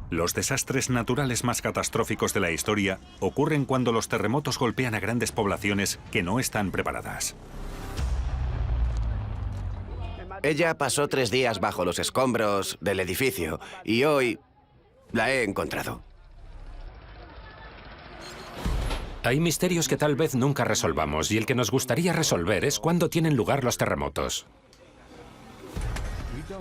Los desastres naturales más catastróficos de la historia ocurren cuando los terremotos golpean a grandes poblaciones que no están preparadas. Ella pasó 3 días bajo los escombros del edificio y hoy la he encontrado. Hay misterios que tal vez nunca resolvamos y el que nos gustaría resolver es cuándo tienen lugar los terremotos.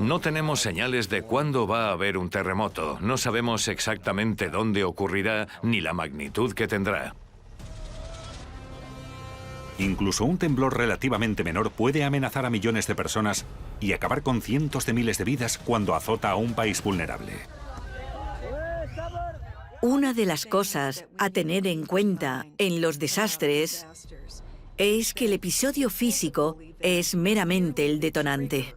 No tenemos señales de cuándo va a haber un terremoto. No sabemos exactamente dónde ocurrirá ni la magnitud que tendrá. Incluso un temblor relativamente menor puede amenazar a millones de personas y acabar con cientos de miles de vidas cuando azota a un país vulnerable. Una de las cosas a tener en cuenta en los desastres es que el episodio físico es meramente el detonante.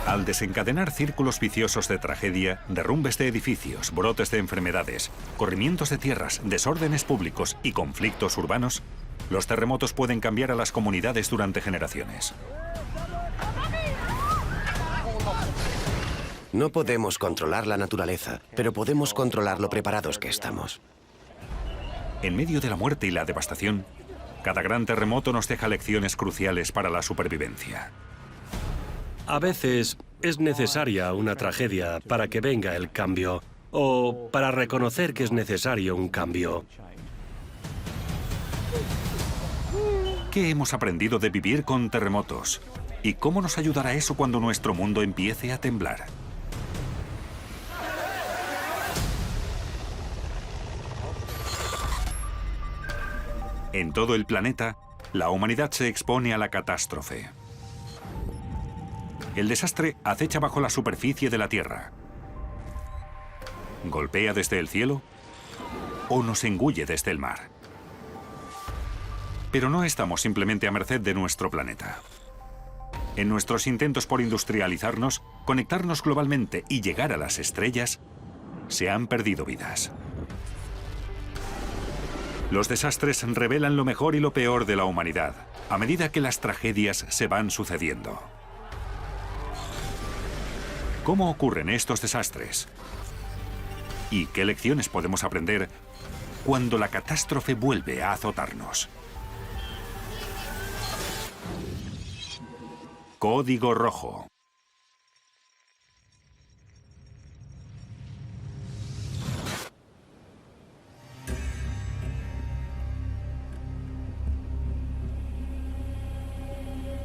Al desencadenar círculos viciosos de tragedia, derrumbes de edificios, brotes de enfermedades, corrimientos de tierras, desórdenes públicos y conflictos urbanos, los terremotos pueden cambiar a las comunidades durante generaciones. No podemos controlar la naturaleza, pero podemos controlar lo preparados que estamos. En medio de la muerte y la devastación, cada gran terremoto nos deja lecciones cruciales para la supervivencia. A veces es necesaria una tragedia para que venga el cambio, o para reconocer que es necesario un cambio. ¿Qué hemos aprendido de vivir con terremotos? ¿Y cómo nos ayudará eso cuando nuestro mundo empiece a temblar? En todo el planeta, la humanidad se expone a la catástrofe. El desastre acecha bajo la superficie de la Tierra. ¿Golpea desde el cielo o nos engulle desde el mar? Pero no estamos simplemente a merced de nuestro planeta. En nuestros intentos por industrializarnos, conectarnos globalmente y llegar a las estrellas, se han perdido vidas. Los desastres revelan lo mejor y lo peor de la humanidad, a medida que las tragedias se van sucediendo. ¿Cómo ocurren estos desastres? ¿Y qué lecciones podemos aprender cuando la catástrofe vuelve a azotarnos? Código Rojo.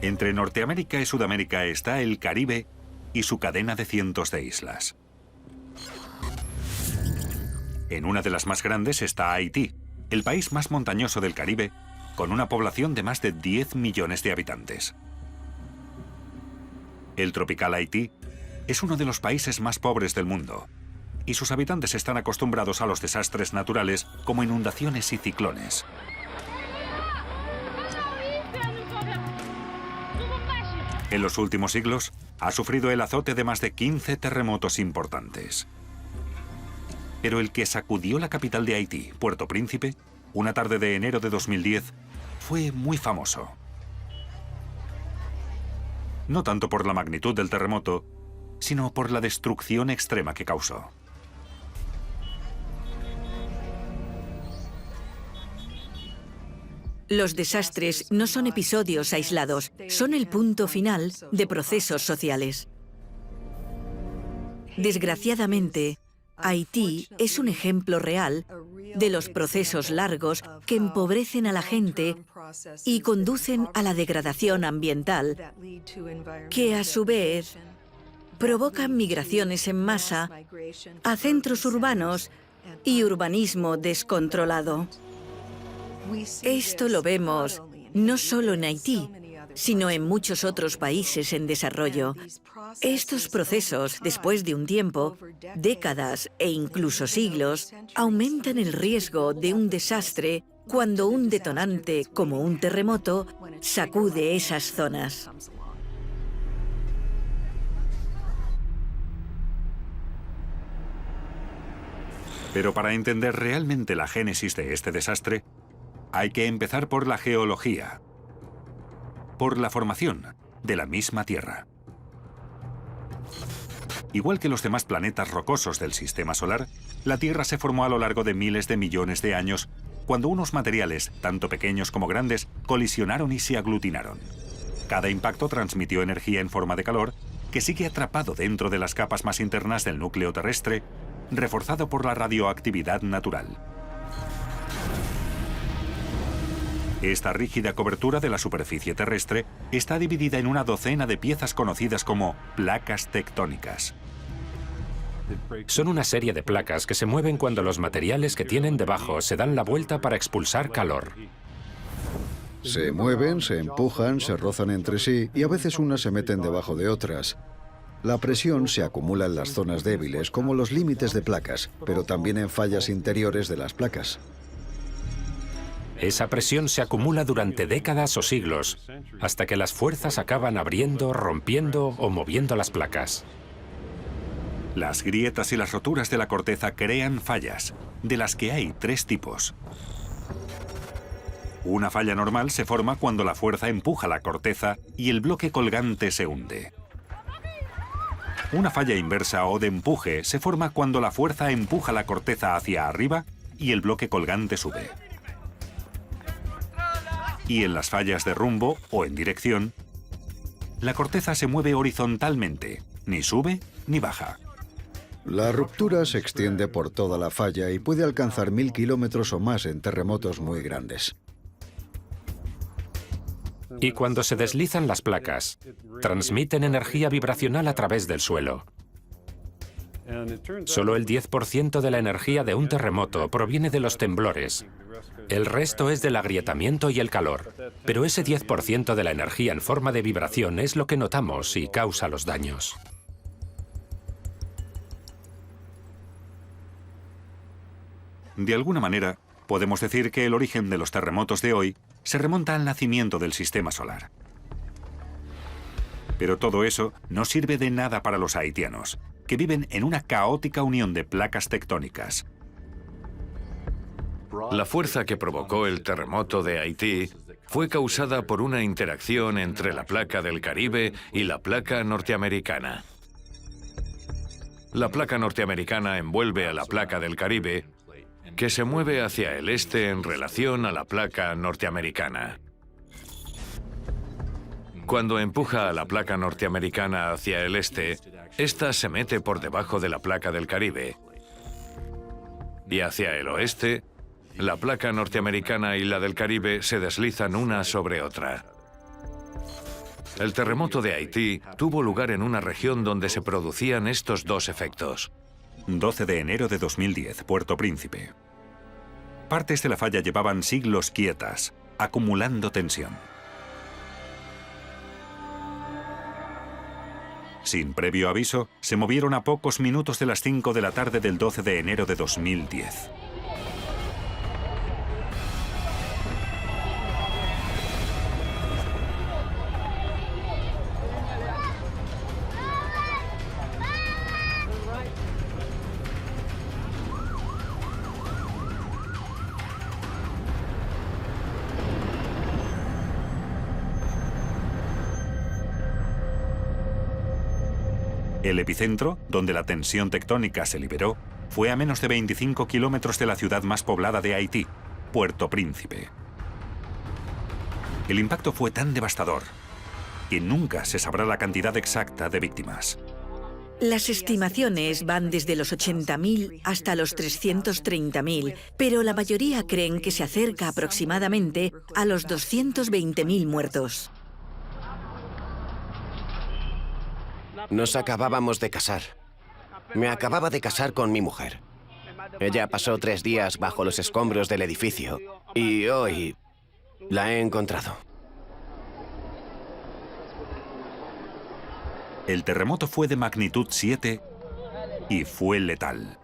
Entre Norteamérica y Sudamérica está el Caribe y su cadena de cientos de islas. En una de las más grandes está Haití, el país más montañoso del Caribe, con una población de más de 10 millones de habitantes. El tropical Haití es uno de los países más pobres del mundo, y sus habitantes están acostumbrados a los desastres naturales como inundaciones y ciclones. En los últimos siglos, ha sufrido el azote de más de 15 terremotos importantes. Pero el que sacudió la capital de Haití, Puerto Príncipe, una tarde de enero de 2010, fue muy famoso. No tanto por la magnitud del terremoto, sino por la destrucción extrema que causó. Los desastres no son episodios aislados, son el punto final de procesos sociales. Desgraciadamente, Haití es un ejemplo real de los procesos largos que empobrecen a la gente y conducen a la degradación ambiental, que a su vez provocan migraciones en masa a centros urbanos y urbanismo descontrolado. Esto lo vemos no solo en Haití, sino en muchos otros países en desarrollo. Estos procesos, después de un tiempo, décadas e incluso siglos, aumentan el riesgo de un desastre cuando un detonante, como un terremoto, sacude esas zonas. Pero para entender realmente la génesis de este desastre, hay que empezar por la geología, por la formación de la misma Tierra. Igual que los demás planetas rocosos del Sistema Solar, la Tierra se formó a lo largo de miles de millones de años cuando unos materiales, tanto pequeños como grandes, colisionaron y se aglutinaron. Cada impacto transmitió energía en forma de calor que sigue atrapado dentro de las capas más internas del núcleo terrestre, reforzado por la radioactividad natural. Esta rígida cobertura de la superficie terrestre está dividida en una docena de piezas conocidas como placas tectónicas. Son una serie de placas que se mueven cuando los materiales que tienen debajo se dan la vuelta para expulsar calor. Se mueven, se empujan, se rozan entre sí y a veces unas se meten debajo de otras. La presión se acumula en las zonas débiles, como los límites de placas, pero también en fallas interiores de las placas. Esa presión se acumula durante décadas o siglos, hasta que las fuerzas acaban abriendo, rompiendo o moviendo las placas. Las grietas y las roturas de la corteza crean fallas, de las que hay 3 tipos. Una falla normal se forma cuando la fuerza empuja la corteza y el bloque colgante se hunde. Una falla inversa o de empuje se forma cuando la fuerza empuja la corteza hacia arriba y el bloque colgante sube. Y en las fallas de rumbo o en dirección, la corteza se mueve horizontalmente, ni sube ni baja. La ruptura se extiende por toda la falla y puede alcanzar 1000 kilómetros o más en terremotos muy grandes. Y cuando se deslizan las placas, transmiten energía vibracional a través del suelo. Solo el 10% de la energía de un terremoto proviene de los temblores. El resto es del agrietamiento y el calor. Pero ese 10% de la energía en forma de vibración es lo que notamos y causa los daños. De alguna manera, podemos decir que el origen de los terremotos de hoy se remonta al nacimiento del Sistema Solar. Pero todo eso no sirve de nada para los haitianos, que viven en una caótica unión de placas tectónicas. La fuerza que provocó el terremoto de Haití fue causada por una interacción entre la placa del Caribe y la placa norteamericana. La placa norteamericana envuelve a la placa del Caribe, que se mueve hacia el este en relación a la placa norteamericana. Cuando empuja a la placa norteamericana hacia el este, esta se mete por debajo de la placa del Caribe. Y hacia el oeste, la placa norteamericana y la del Caribe se deslizan una sobre otra. El terremoto de Haití tuvo lugar en una región donde se producían estos dos efectos. 12 de enero de 2010, Puerto Príncipe. Partes de la falla llevaban siglos quietas, acumulando tensión. Sin previo aviso, se movieron a pocos minutos de las 5 de la tarde del 12 de enero de 2010. El epicentro, donde la tensión tectónica se liberó, fue a menos de 25 kilómetros de la ciudad más poblada de Haití, Puerto Príncipe. El impacto fue tan devastador que nunca se sabrá la cantidad exacta de víctimas. Las estimaciones van desde los 80.000 hasta los 330.000, pero la mayoría creen que se acerca aproximadamente a los 220.000 muertos. Nos acabábamos de casar. Me acababa de casar con mi mujer. Ella pasó 3 días bajo los escombros del edificio y hoy la he encontrado. El terremoto fue de magnitud 7 y fue letal.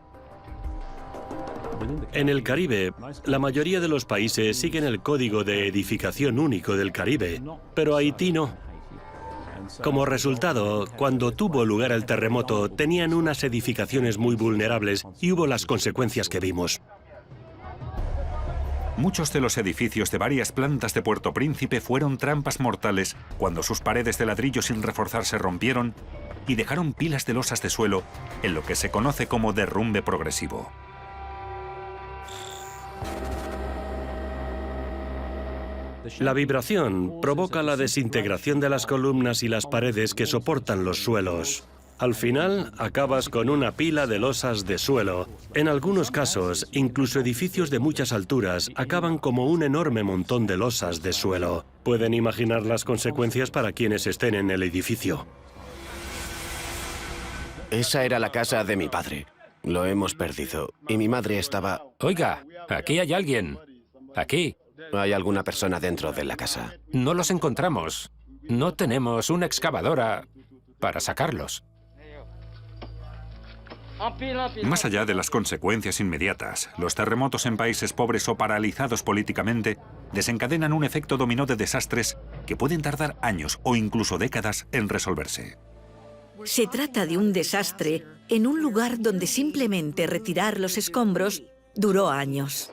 En el Caribe, la mayoría de los países siguen el código de edificación único del Caribe, pero Haití no. Como resultado, cuando tuvo lugar el terremoto, tenían unas edificaciones muy vulnerables y hubo las consecuencias que vimos. Muchos de los edificios de varias plantas de Puerto Príncipe fueron trampas mortales cuando sus paredes de ladrillo sin reforzar se rompieron y dejaron pilas de losas de suelo en lo que se conoce como derrumbe progresivo. La vibración provoca la desintegración de las columnas y las paredes que soportan los suelos. Al final, acabas con una pila de losas de suelo. En algunos casos, incluso edificios de muchas alturas acaban como un enorme montón de losas de suelo. Pueden imaginar las consecuencias para quienes estén en el edificio. Esa era la casa de mi padre. Lo hemos perdido. Y mi madre estaba... Oiga, aquí hay alguien. Aquí. ¿Hay alguna persona dentro de la casa? No los encontramos. No tenemos una excavadora para sacarlos. Más allá de las consecuencias inmediatas, los terremotos en países pobres o paralizados políticamente desencadenan un efecto dominó de desastres que pueden tardar años o incluso décadas en resolverse. Se trata de un desastre en un lugar donde simplemente retirar los escombros duró años.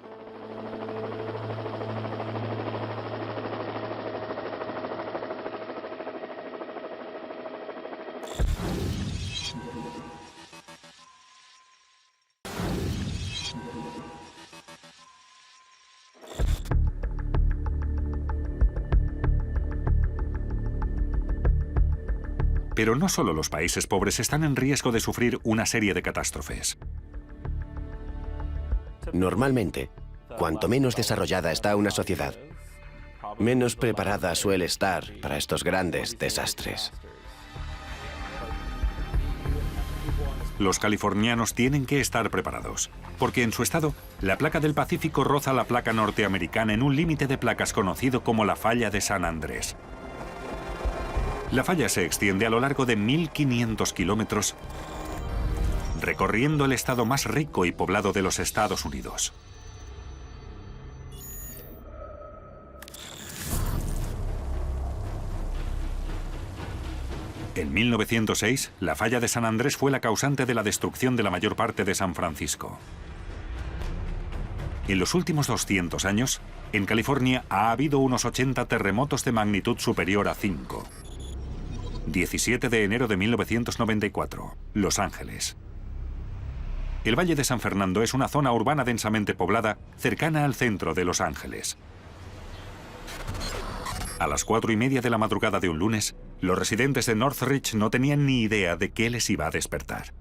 Pero no solo los países pobres están en riesgo de sufrir una serie de catástrofes. Normalmente, cuanto menos desarrollada está una sociedad, menos preparada suele estar para estos grandes desastres. Los californianos tienen que estar preparados, porque en su estado, la placa del Pacífico roza la placa norteamericana en un límite de placas conocido como la Falla de San Andrés. La falla se extiende a lo largo de 1.500 kilómetros, recorriendo el estado más rico y poblado de los Estados Unidos. En 1906, la falla de San Andrés fue la causante de la destrucción de la mayor parte de San Francisco. En los últimos 200 años, en California ha habido unos 80 terremotos de magnitud superior a 5. 17 de enero de 1994, Los Ángeles. El Valle de San Fernando es una zona urbana densamente poblada, cercana al centro de Los Ángeles. A las 4:30 de la madrugada de un lunes, los residentes de Northridge no tenían ni idea de qué les iba a despertar.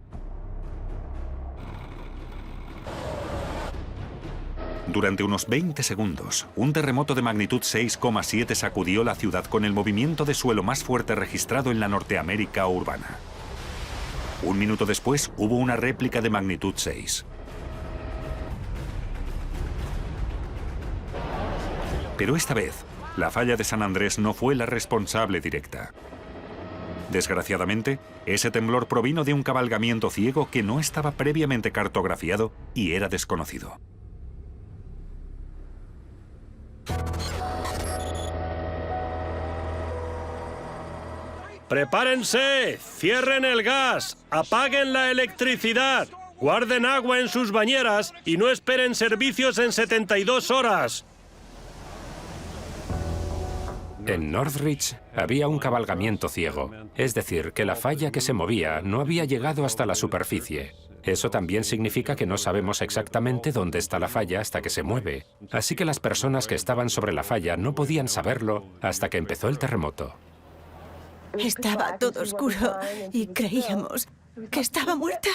Durante unos 20 segundos, un terremoto de magnitud 6,7 sacudió la ciudad con el movimiento de suelo más fuerte registrado en la Norteamérica urbana. Un minuto después, hubo una réplica de magnitud 6. Pero esta vez, la falla de San Andrés no fue la responsable directa. Desgraciadamente, ese temblor provino de un cabalgamiento ciego que no estaba previamente cartografiado y era desconocido. ¡Prepárense! ¡Cierren el gas! ¡Apaguen la electricidad! ¡Guarden agua en sus bañeras y no esperen servicios en 72 horas! En Northridge había un cabalgamiento ciego, es decir, que la falla que se movía no había llegado hasta la superficie. Eso también significa que no sabemos exactamente dónde está la falla hasta que se mueve. Así que las personas que estaban sobre la falla no podían saberlo hasta que empezó el terremoto. Estaba todo oscuro y creíamos que estaba muerta.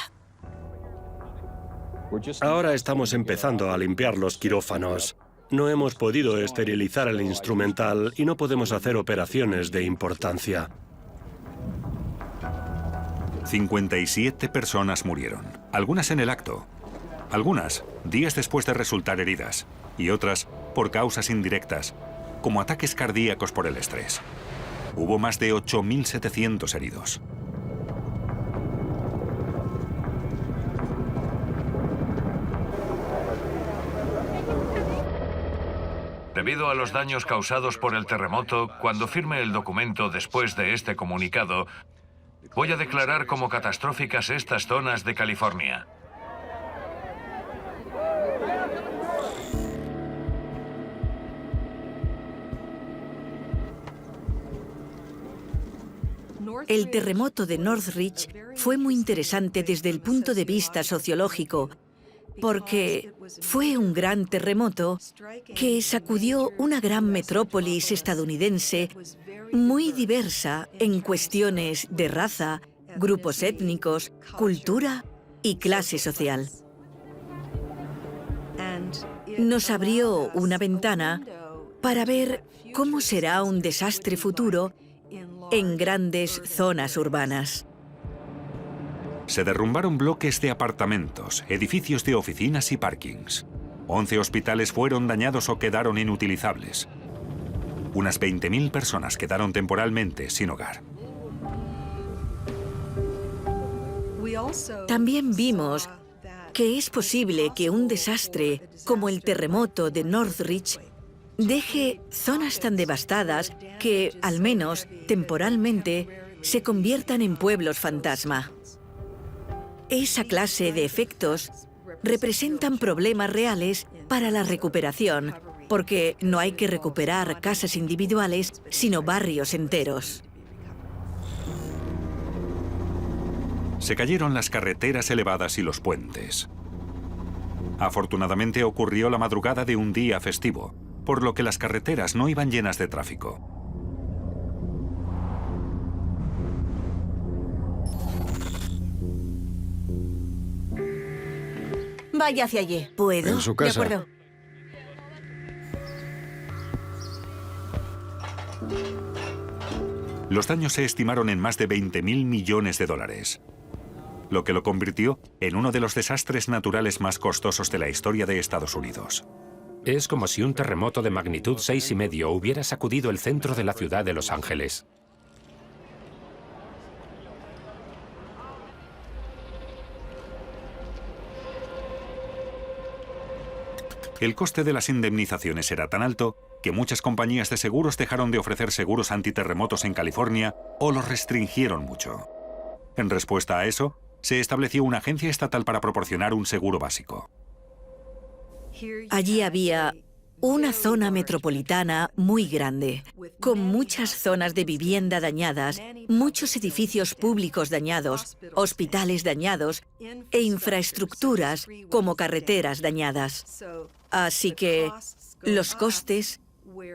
Ahora estamos empezando a limpiar los quirófanos. No hemos podido esterilizar el instrumental y no podemos hacer operaciones de importancia. 57 personas murieron, algunas en el acto, algunas días después de resultar heridas y otras por causas indirectas, como ataques cardíacos por el estrés. Hubo más de 8.700 heridos. Debido a los daños causados por el terremoto, cuando firme el documento después de este comunicado, voy a declarar como catastróficas estas zonas de California. El terremoto de Northridge fue muy interesante desde el punto de vista sociológico, porque fue un gran terremoto que sacudió una gran metrópolis estadounidense muy diversa en cuestiones de raza, grupos étnicos, cultura y clase social. Nos abrió una ventana para ver cómo será un desastre futuro en grandes zonas urbanas. Se derrumbaron bloques de apartamentos, edificios de oficinas y parkings. 11 hospitales fueron dañados o quedaron inutilizables. Unas 20.000 personas quedaron temporalmente sin hogar. También vimos que es posible que un desastre como el terremoto de Northridge deje zonas tan devastadas que, al menos temporalmente, se conviertan en pueblos fantasma. Esa clase de efectos representan problemas reales para la recuperación, porque no hay que recuperar casas individuales, sino barrios enteros. Se cayeron las carreteras elevadas y los puentes. Afortunadamente ocurrió la madrugada de un día festivo, por lo que las carreteras no iban llenas de tráfico. Vaya hacia allí. ¿Puedo? En su casa. De acuerdo. Los daños se estimaron en más de 20.000 millones de dólares, lo que lo convirtió en uno de los desastres naturales más costosos de la historia de Estados Unidos. Es como si un terremoto de magnitud 6,5 hubiera sacudido el centro de la ciudad de Los Ángeles. El coste de las indemnizaciones era tan alto que muchas compañías de seguros dejaron de ofrecer seguros antiterremotos en California o los restringieron mucho. En respuesta a eso, se estableció una agencia estatal para proporcionar un seguro básico. Allí había una zona metropolitana muy grande, con muchas zonas de vivienda dañadas, muchos edificios públicos dañados, hospitales dañados e infraestructuras como carreteras dañadas. Así que los costes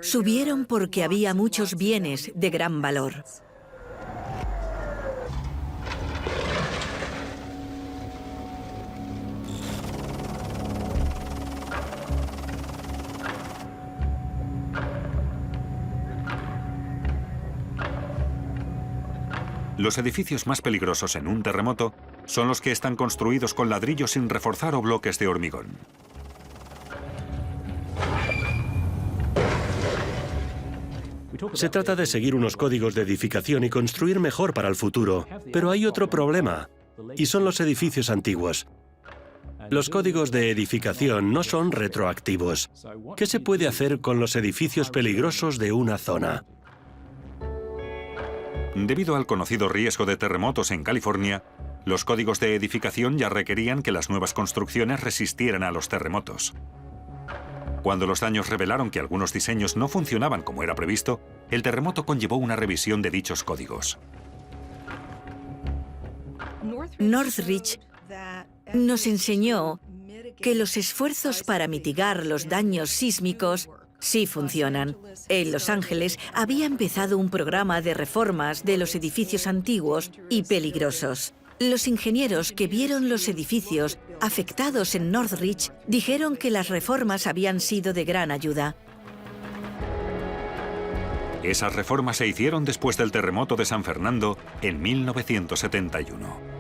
subieron porque había muchos bienes de gran valor. Los edificios más peligrosos en un terremoto son los que están construidos con ladrillos sin reforzar o bloques de hormigón. Se trata de seguir unos códigos de edificación y construir mejor para el futuro. Pero hay otro problema, y son los edificios antiguos. Los códigos de edificación no son retroactivos. ¿Qué se puede hacer con los edificios peligrosos de una zona? Debido al conocido riesgo de terremotos en California, los códigos de edificación ya requerían que las nuevas construcciones resistieran a los terremotos. Cuando los daños revelaron que algunos diseños no funcionaban como era previsto, el terremoto conllevó una revisión de dichos códigos. Northridge nos enseñó que los esfuerzos para mitigar los daños sísmicos sí funcionan. En Los Ángeles había empezado un programa de reformas de los edificios antiguos y peligrosos. Los ingenieros que vieron los edificios afectados en Northridge dijeron que las reformas habían sido de gran ayuda. Esas reformas se hicieron después del terremoto de San Fernando en 1971.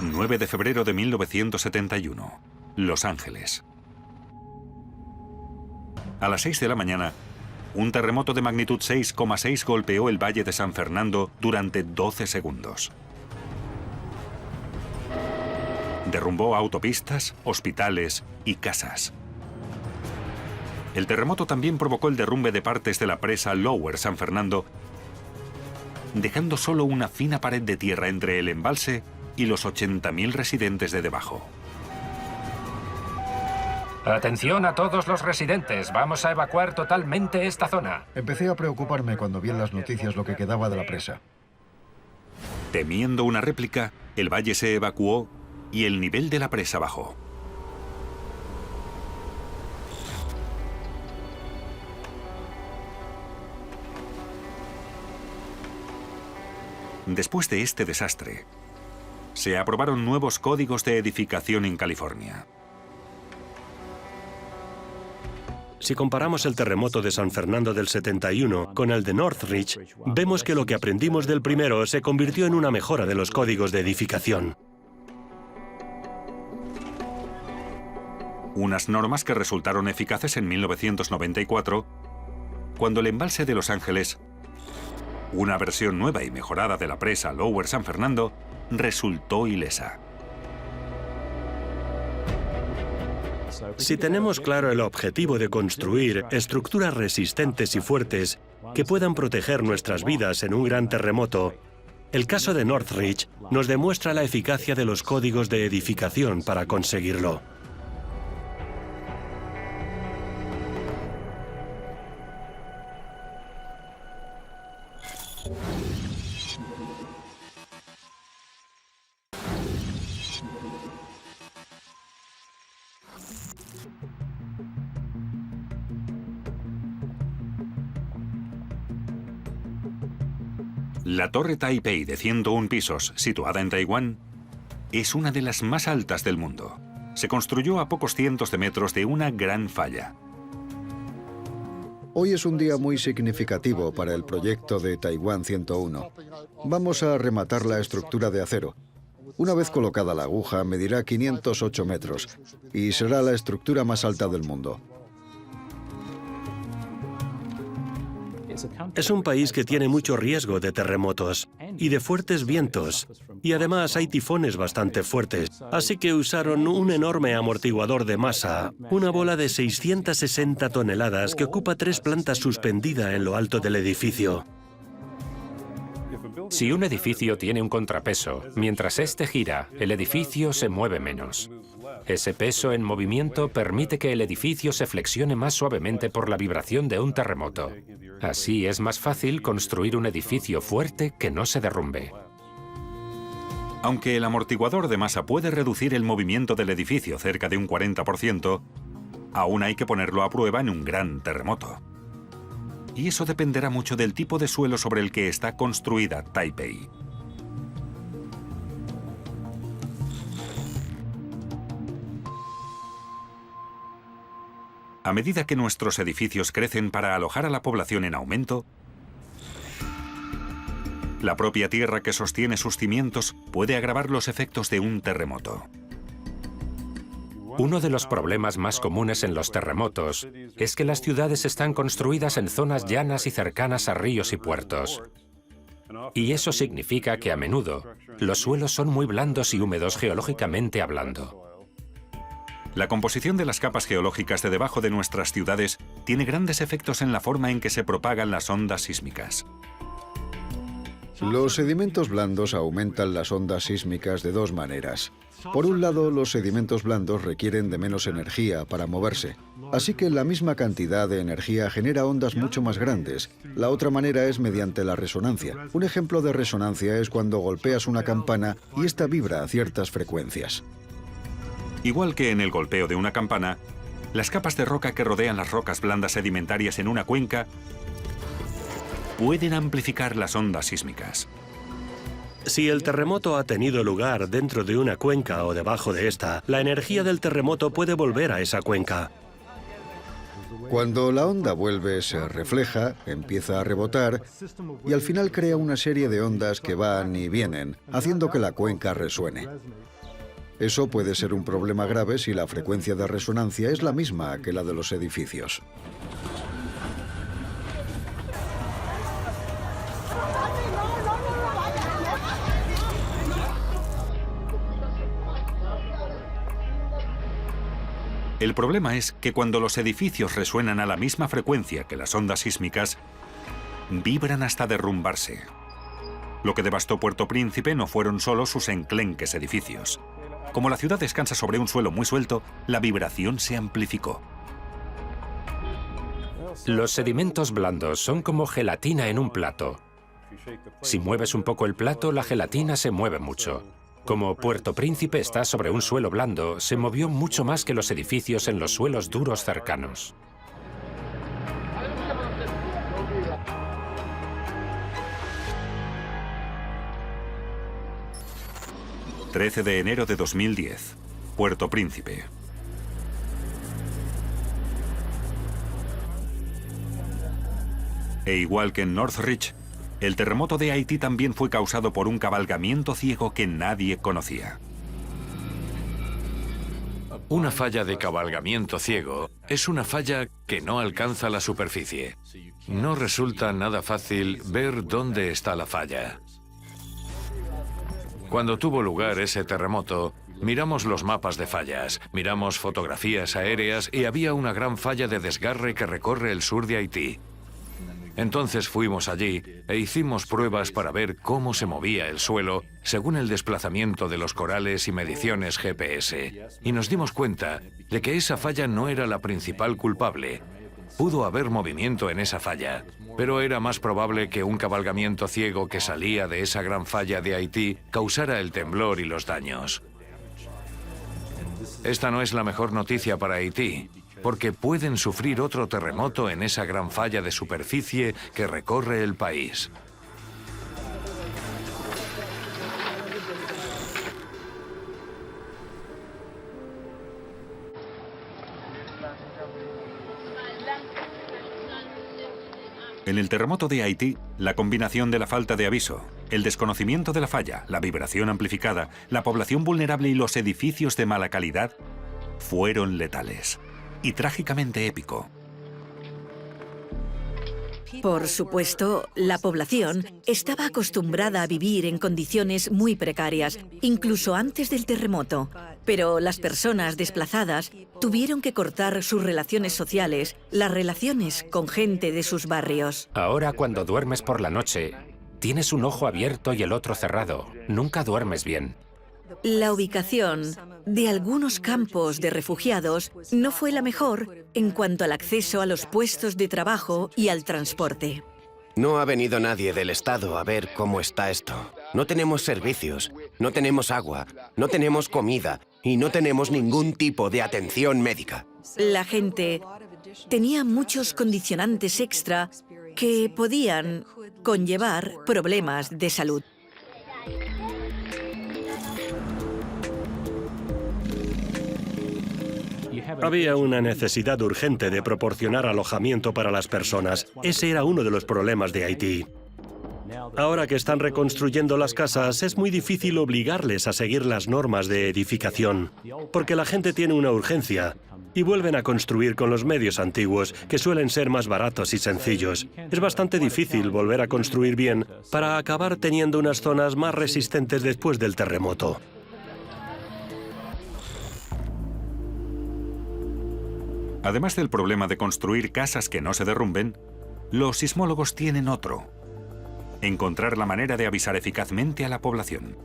...9 de febrero de 1971, Los Ángeles. A las 6 de la mañana, un terremoto de magnitud 6,6 golpeó el valle de San Fernando durante 12 segundos. Derrumbó autopistas, hospitales y casas. El terremoto también provocó el derrumbe de partes de la presa Lower San Fernando, dejando solo una fina pared de tierra entre el embalse y los 80.000 residentes de debajo. Atención a todos los residentes. Vamos a evacuar totalmente esta zona. Empecé a preocuparme cuando vi en las noticias lo que quedaba de la presa. Temiendo una réplica, el valle se evacuó y el nivel de la presa bajó. Después de este desastre, se aprobaron nuevos códigos de edificación en California. Si comparamos el terremoto de San Fernando del 71 con el de Northridge, vemos que lo que aprendimos del primero se convirtió en una mejora de los códigos de edificación. Unas normas que resultaron eficaces en 1994, cuando el embalse de Los Ángeles, una versión nueva y mejorada de la presa Lower San Fernando, resultó ilesa. Si tenemos claro el objetivo de construir estructuras resistentes y fuertes que puedan proteger nuestras vidas en un gran terremoto, el caso de Northridge nos demuestra la eficacia de los códigos de edificación para conseguirlo. La Torre Taipei de 101 pisos, situada en Taiwán, es una de las más altas del mundo. Se construyó a pocos cientos de metros de una gran falla. Hoy es un día muy significativo para el proyecto de Taiwán 101. Vamos a rematar la estructura de acero. Una vez colocada la aguja, medirá 508 metros y será la estructura más alta del mundo. Es un país que tiene mucho riesgo de terremotos y de fuertes vientos, y además hay tifones bastante fuertes, así que usaron un enorme amortiguador de masa, una bola de 660 toneladas que ocupa 3 plantas suspendida en lo alto del edificio. Si un edificio tiene un contrapeso, mientras este gira, el edificio se mueve menos. Ese peso en movimiento permite que el edificio se flexione más suavemente por la vibración de un terremoto. Así es más fácil construir un edificio fuerte que no se derrumbe. Aunque el amortiguador de masa puede reducir el movimiento del edificio cerca de un 40%, aún hay que ponerlo a prueba en un gran terremoto. Y eso dependerá mucho del tipo de suelo sobre el que está construida Taipei. A medida que nuestros edificios crecen para alojar a la población en aumento, la propia tierra que sostiene sus cimientos puede agravar los efectos de un terremoto. Uno de los problemas más comunes en los terremotos es que las ciudades están construidas en zonas llanas y cercanas a ríos y puertos. Y eso significa que a menudo los suelos son muy blandos y húmedos geológicamente hablando. La composición de las capas geológicas de debajo de nuestras ciudades tiene grandes efectos en la forma en que se propagan las ondas sísmicas. Los sedimentos blandos aumentan las ondas sísmicas de dos maneras. Por un lado, los sedimentos blandos requieren de menos energía para moverse, así que la misma cantidad de energía genera ondas mucho más grandes. La otra manera es mediante la resonancia. Un ejemplo de resonancia es cuando golpeas una campana y esta vibra a ciertas frecuencias. Igual que en el golpeo de una campana, las capas de roca que rodean las rocas blandas sedimentarias en una cuenca pueden amplificar las ondas sísmicas. Si el terremoto ha tenido lugar dentro de una cuenca o debajo de esta, la energía del terremoto puede volver a esa cuenca. Cuando la onda vuelve, se refleja, empieza a rebotar y al final crea una serie de ondas que van y vienen, haciendo que la cuenca resuene. Eso puede ser un problema grave si la frecuencia de resonancia es la misma que la de los edificios. El problema es que cuando los edificios resuenan a la misma frecuencia que las ondas sísmicas, vibran hasta derrumbarse. Lo que devastó Puerto Príncipe no fueron solo sus enclenques edificios. Como la ciudad descansa sobre un suelo muy suelto, la vibración se amplificó. Los sedimentos blandos son como gelatina en un plato. Si mueves un poco el plato, la gelatina se mueve mucho. Como Puerto Príncipe está sobre un suelo blando, se movió mucho más que los edificios en los suelos duros cercanos. ...13 de enero de 2010... Puerto Príncipe. E igual que en Northridge, el terremoto de Haití también fue causado por un cabalgamiento ciego que nadie conocía. Una falla de cabalgamiento ciego es una falla que no alcanza la superficie. No resulta nada fácil ver dónde está la falla. Cuando tuvo lugar ese terremoto, miramos los mapas de fallas, miramos fotografías aéreas y había una gran falla de desgarre que recorre el sur de Haití. Entonces fuimos allí e hicimos pruebas para ver cómo se movía el suelo según el desplazamiento de los corales y mediciones GPS. Y nos dimos cuenta de que esa falla no era la principal culpable. Pudo haber movimiento en esa falla, pero era más probable que un cabalgamiento ciego que salía de esa gran falla de Haití causara el temblor y los daños. Esta no es la mejor noticia para Haití, porque pueden sufrir otro terremoto en esa gran falla de superficie que recorre el país. En el terremoto de Haití, la combinación de la falta de aviso, el desconocimiento de la falla, la vibración amplificada, la población vulnerable y los edificios de mala calidad fueron letales. Y trágicamente épico. Por supuesto, la población estaba acostumbrada a vivir en condiciones muy precarias, incluso antes del terremoto. Pero las personas desplazadas tuvieron que cortar sus relaciones sociales, las relaciones con gente de sus barrios. Ahora, cuando duermes por la noche, tienes un ojo abierto y el otro cerrado. Nunca duermes bien. La ubicación de algunos campos de refugiados no fue la mejor en cuanto al acceso a los puestos de trabajo y al transporte. No ha venido nadie del Estado a ver cómo está esto. No tenemos servicios, no tenemos agua, no tenemos comida y no tenemos ningún tipo de atención médica. La gente tenía muchos condicionantes extra que podían conllevar problemas de salud. Había una necesidad urgente de proporcionar alojamiento para las personas. Ese era uno de los problemas de Haití. Ahora que están reconstruyendo las casas, es muy difícil obligarles a seguir las normas de edificación, porque la gente tiene una urgencia y vuelven a construir con los medios antiguos, que suelen ser más baratos y sencillos. Es bastante difícil volver a construir bien para acabar teniendo unas zonas más resistentes después del terremoto. Además del problema de construir casas que no se derrumben, los sismólogos tienen otro: encontrar la manera de avisar eficazmente a la población.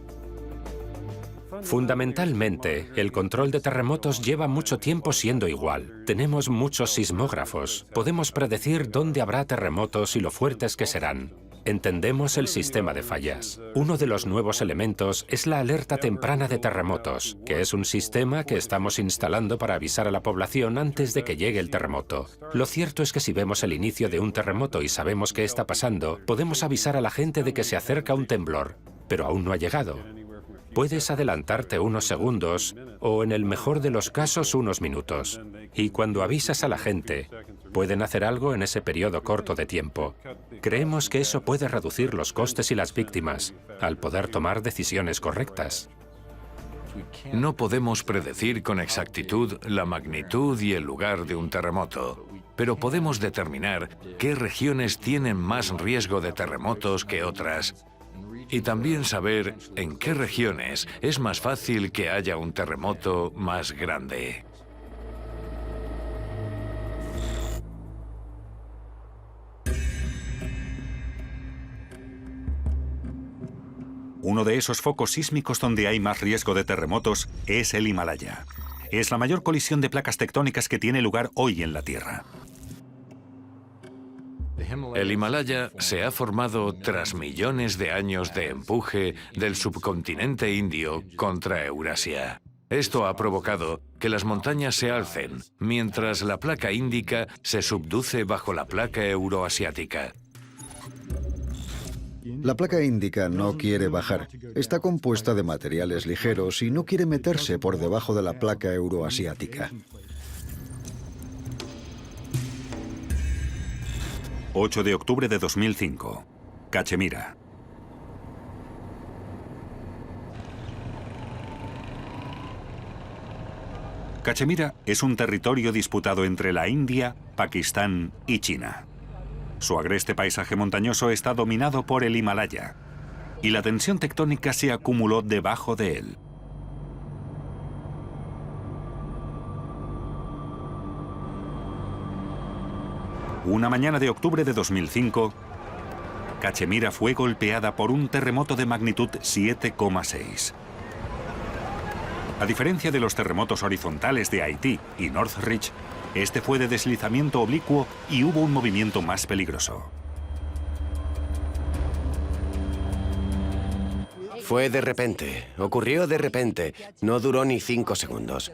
Fundamentalmente, el control de terremotos lleva mucho tiempo siendo igual. Tenemos muchos sismógrafos. Podemos predecir dónde habrá terremotos y lo fuertes que serán. Entendemos el sistema de fallas. Uno de los nuevos elementos es la alerta temprana de terremotos, que es un sistema que estamos instalando para avisar a la población antes de que llegue el terremoto. Lo cierto es que si vemos el inicio de un terremoto y sabemos qué está pasando, podemos avisar a la gente de que se acerca un temblor, pero aún no ha llegado. Puedes adelantarte unos segundos o, en el mejor de los casos, unos minutos. Y cuando avisas a la gente, pueden hacer algo en ese periodo corto de tiempo. Creemos que eso puede reducir los costes y las víctimas, al poder tomar decisiones correctas. No podemos predecir con exactitud la magnitud y el lugar de un terremoto, pero podemos determinar qué regiones tienen más riesgo de terremotos que otras. Y también saber en qué regiones es más fácil que haya un terremoto más grande. Uno de esos focos sísmicos donde hay más riesgo de terremotos es el Himalaya. Es la mayor colisión de placas tectónicas que tiene lugar hoy en la Tierra. El Himalaya se ha formado tras millones de años de empuje del subcontinente indio contra Eurasia. Esto ha provocado que las montañas se alcen, mientras la placa índica se subduce bajo la placa euroasiática. La placa índica no quiere bajar. Está compuesta de materiales ligeros y no quiere meterse por debajo de la placa euroasiática. 8 de octubre de 2005. Cachemira. Cachemira es un territorio disputado entre la India, Pakistán y China. Su agreste paisaje montañoso está dominado por el Himalaya, y la tensión tectónica se acumuló debajo de él. Una mañana de octubre de 2005, Cachemira fue golpeada por un terremoto de magnitud 7,6. A diferencia de los terremotos horizontales de Haití y Northridge, este fue de deslizamiento oblicuo y hubo un movimiento más peligroso. Fue de repente, ocurrió de repente, no duró ni 5 segundos.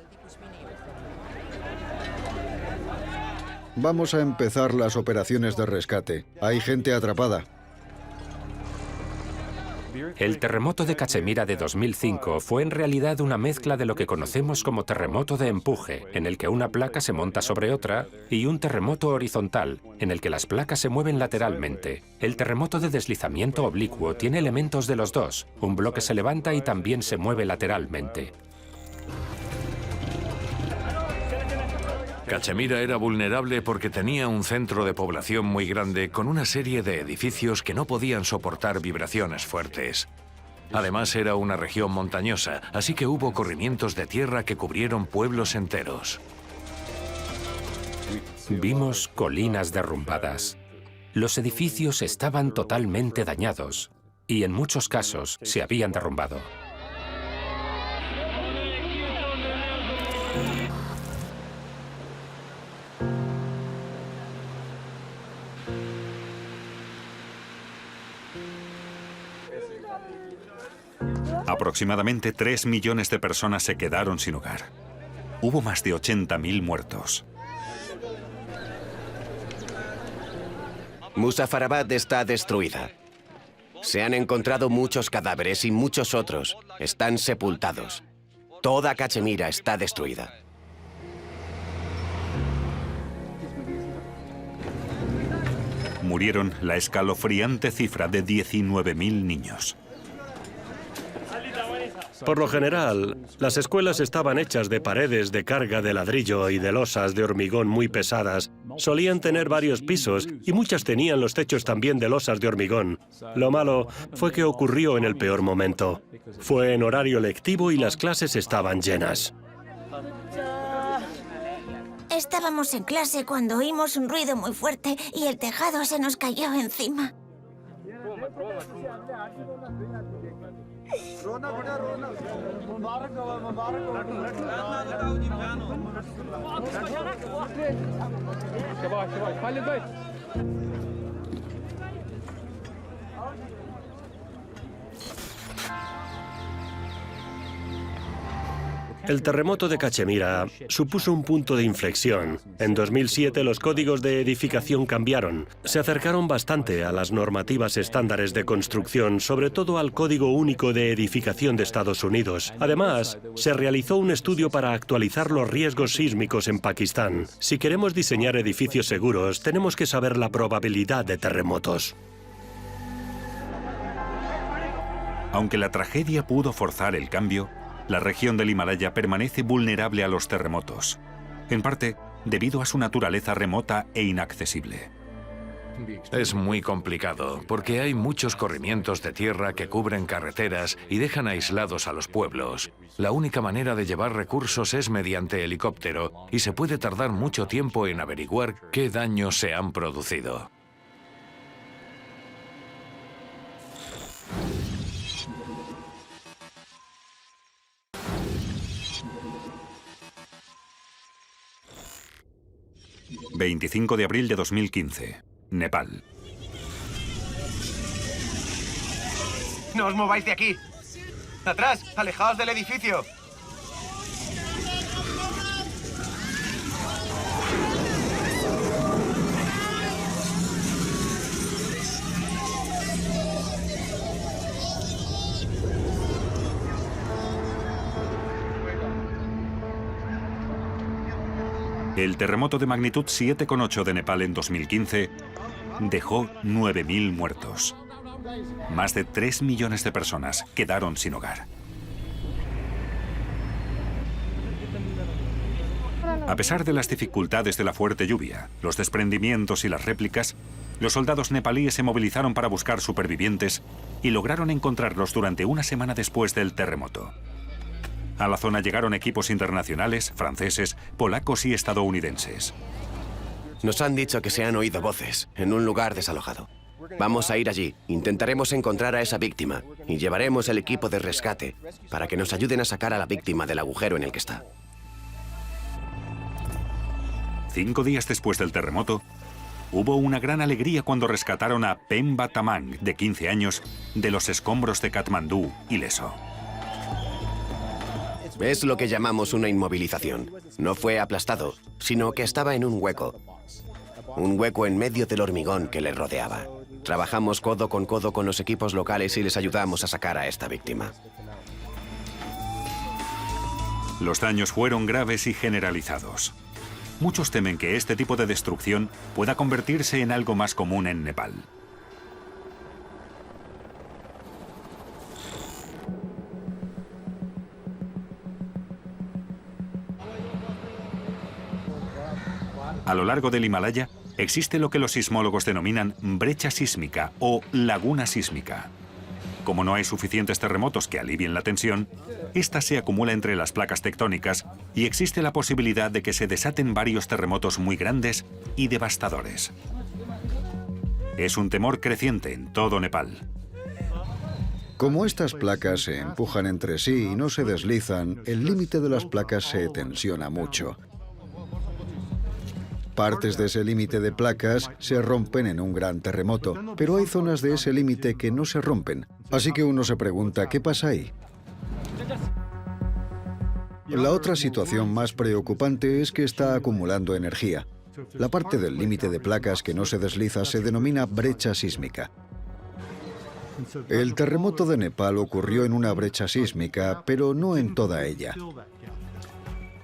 Vamos a empezar las operaciones de rescate. Hay gente atrapada. El terremoto de Cachemira de 2005 fue en realidad una mezcla de lo que conocemos como terremoto de empuje, en el que una placa se monta sobre otra, y un terremoto horizontal, en el que las placas se mueven lateralmente. El terremoto de deslizamiento oblicuo tiene elementos de los dos. Un bloque se levanta y también se mueve lateralmente. Cachemira era vulnerable porque tenía un centro de población muy grande con una serie de edificios que no podían soportar vibraciones fuertes. Además era una región montañosa, así que hubo corrimientos de tierra que cubrieron pueblos enteros. Vimos colinas derrumbadas. Los edificios estaban totalmente dañados y en muchos casos se habían derrumbado. Aproximadamente 3 millones de personas se quedaron sin hogar. Hubo más de 80.000 muertos. Muzaffarabad está destruida. Se han encontrado muchos cadáveres y muchos otros están sepultados. Toda Cachemira está destruida. Murieron la escalofriante cifra de 19.000 niños. Por lo general, las escuelas estaban hechas de paredes de carga de ladrillo y de losas de hormigón muy pesadas. Solían tener varios pisos y muchas tenían los techos también de losas de hormigón. Lo malo fue que ocurrió en el peor momento. Fue en horario lectivo y las clases estaban llenas. Estábamos en clase cuando oímos un ruido muy fuerte y el tejado se nos cayó encima. El terremoto de Cachemira supuso un punto de inflexión. En 2007 los códigos de edificación cambiaron. Se acercaron bastante a las normativas estándares de construcción, sobre todo al Código Único de Edificación de Estados Unidos. Además, se realizó un estudio para actualizar los riesgos sísmicos en Pakistán. Si queremos diseñar edificios seguros, tenemos que saber la probabilidad de terremotos. Aunque la tragedia pudo forzar el cambio, la región del Himalaya permanece vulnerable a los terremotos, en parte debido a su naturaleza remota e inaccesible. Es muy complicado, porque hay muchos corrimientos de tierra que cubren carreteras y dejan aislados a los pueblos. La única manera de llevar recursos es mediante helicóptero, y se puede tardar mucho tiempo en averiguar qué daños se han producido. 25 de abril de 2015, Nepal. ¡No os mováis de aquí! ¡Atrás! ¡Alejaos del edificio! El terremoto de magnitud 7,8 de Nepal en 2015 dejó 9.000 muertos. Más de 3 millones de personas quedaron sin hogar. A pesar de las dificultades de la fuerte lluvia, los desprendimientos y las réplicas, los soldados nepalíes se movilizaron para buscar supervivientes y lograron encontrarlos durante una semana después del terremoto. A la zona llegaron equipos internacionales, franceses, polacos y estadounidenses. Nos han dicho que se han oído voces en un lugar desalojado. Vamos a ir allí, intentaremos encontrar a esa víctima y llevaremos el equipo de rescate para que nos ayuden a sacar a la víctima del agujero en el que está. 5 días después del terremoto, hubo una gran alegría cuando rescataron a Pemba Tamang, de 15 años, de los escombros de Katmandú, ileso. Es lo que llamamos una inmovilización. No fue aplastado, sino que estaba en un hueco. Un hueco en medio del hormigón que le rodeaba. Trabajamos codo con los equipos locales y les ayudamos a sacar a esta víctima. Los daños fueron graves y generalizados. Muchos temen que este tipo de destrucción pueda convertirse en algo más común en Nepal. A lo largo del Himalaya existe lo que los sismólogos denominan brecha sísmica o laguna sísmica. Como no hay suficientes terremotos que alivien la tensión, esta se acumula entre las placas tectónicas y existe la posibilidad de que se desaten varios terremotos muy grandes y devastadores. Es un temor creciente en todo Nepal. Como estas placas se empujan entre sí y no se deslizan, el límite de las placas se tensiona mucho. Partes de ese límite de placas se rompen en un gran terremoto, pero hay zonas de ese límite que no se rompen. Así que uno se pregunta, ¿qué pasa ahí? La otra situación más preocupante es que está acumulando energía. La parte del límite de placas que no se desliza se denomina brecha sísmica. El terremoto de Nepal ocurrió en una brecha sísmica, pero no en toda ella.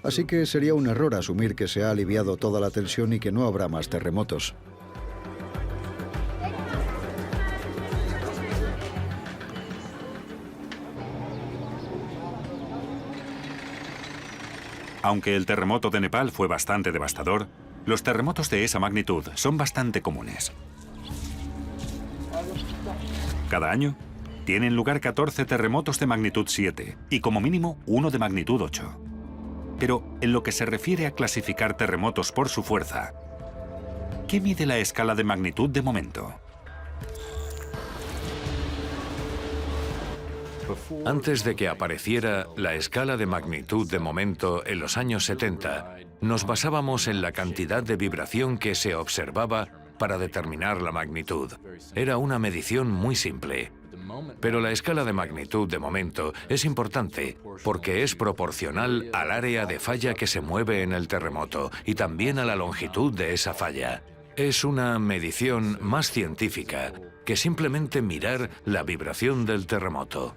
Así que sería un error asumir que se ha aliviado toda la tensión y que no habrá más terremotos. Aunque el terremoto de Nepal fue bastante devastador, los terremotos de esa magnitud son bastante comunes. Cada año tienen lugar 14 terremotos de magnitud 7 y como mínimo uno de magnitud 8. Pero en lo que se refiere a clasificar terremotos por su fuerza, ¿qué mide la escala de magnitud de momento? Antes de que apareciera la escala de magnitud de momento en los años 70, nos basábamos en la cantidad de vibración que se observaba para determinar la magnitud. Era una medición muy simple. Pero la escala de magnitud de momento es importante porque es proporcional al área de falla que se mueve en el terremoto y también a la longitud de esa falla. Es una medición más científica que simplemente mirar la vibración del terremoto.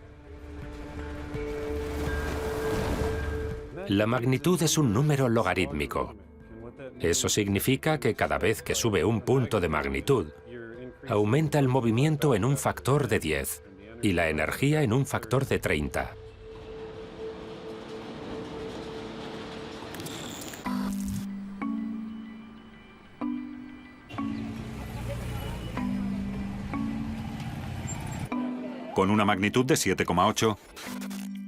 La magnitud es un número logarítmico. Eso significa que cada vez que sube un punto de magnitud, aumenta el movimiento en un factor de 10 y la energía en un factor de 30. Con una magnitud de 7,8,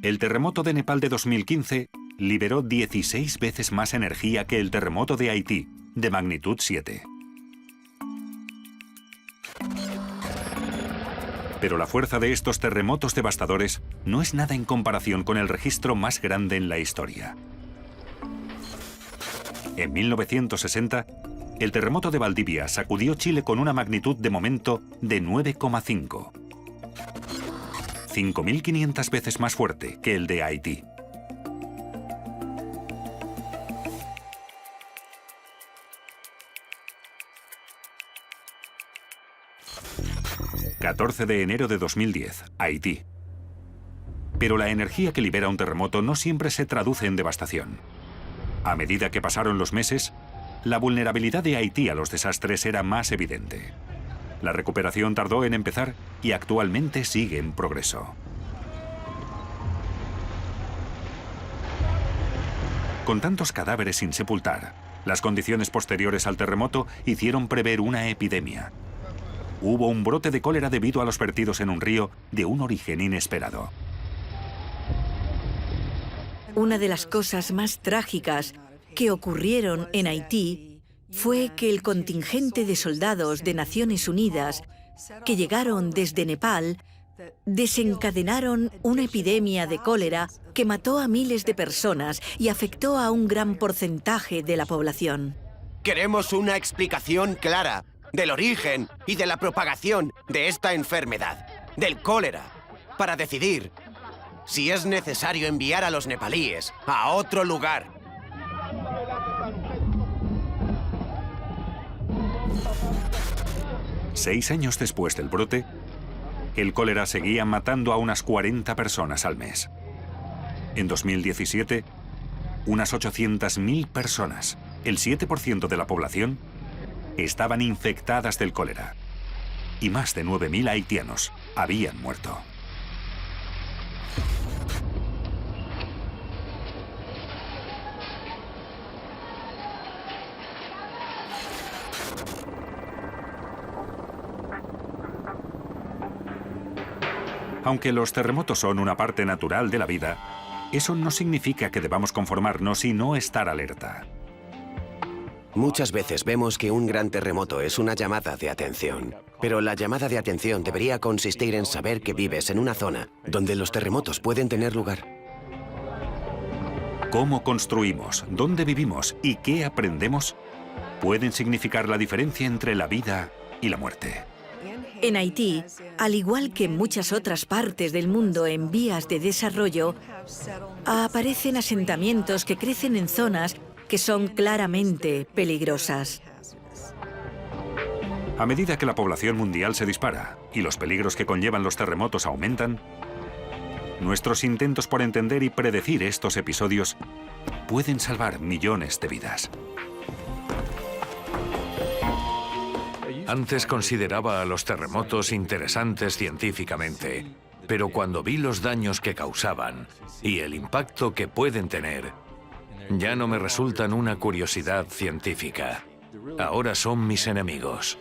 el terremoto de Nepal de 2015 liberó 16 veces más energía que el terremoto de Haití, de magnitud 7. Pero la fuerza de estos terremotos devastadores no es nada en comparación con el registro más grande en la historia. En 1960, El terremoto de Valdivia sacudió Chile con una magnitud de momento de 9,5. 5.500 veces más fuerte que el de Haití. ...14 de enero de 2010, Haití. Pero la energía que libera un terremoto no siempre se traduce en devastación. A medida que pasaron los meses, la vulnerabilidad de Haití a los desastres era más evidente. La recuperación tardó en empezar y actualmente sigue en progreso. Con tantos cadáveres sin sepultar, las condiciones posteriores al terremoto hicieron prever una epidemia. Hubo un brote de cólera debido a los vertidos en un río de un origen inesperado. Una de las cosas más trágicas que ocurrieron en Haití fue que el contingente de soldados de Naciones Unidas que llegaron desde Nepal desencadenaron una epidemia de cólera que mató a miles de personas y afectó a un gran porcentaje de la población. Queremos una explicación clara del origen y de la propagación de esta enfermedad, del cólera, para decidir si es necesario enviar a los nepalíes a otro lugar. Seis años después del brote, el cólera seguía matando a unas 40 personas al mes. En 2017, unas 800.000 personas, el 7% de la población, estaban infectadas del cólera. Y más de 9.000 haitianos habían muerto. Aunque los terremotos son una parte natural de la vida, eso no significa que debamos conformarnos y no estar alerta. Muchas veces vemos que un gran terremoto es una llamada de atención. Pero la llamada de atención debería consistir en saber que vives en una zona donde los terremotos pueden tener lugar. Cómo construimos, dónde vivimos y qué aprendemos pueden significar la diferencia entre la vida y la muerte. En Haití, al igual que en muchas otras partes del mundo en vías de desarrollo, aparecen asentamientos que crecen en zonas que son claramente peligrosas. A medida que la población mundial se dispara y los peligros que conllevan los terremotos aumentan, nuestros intentos por entender y predecir estos episodios pueden salvar millones de vidas. Antes consideraba a los terremotos interesantes científicamente, pero cuando vi los daños que causaban y el impacto que pueden tener, ya no me resultan una curiosidad científica. Ahora son mis enemigos.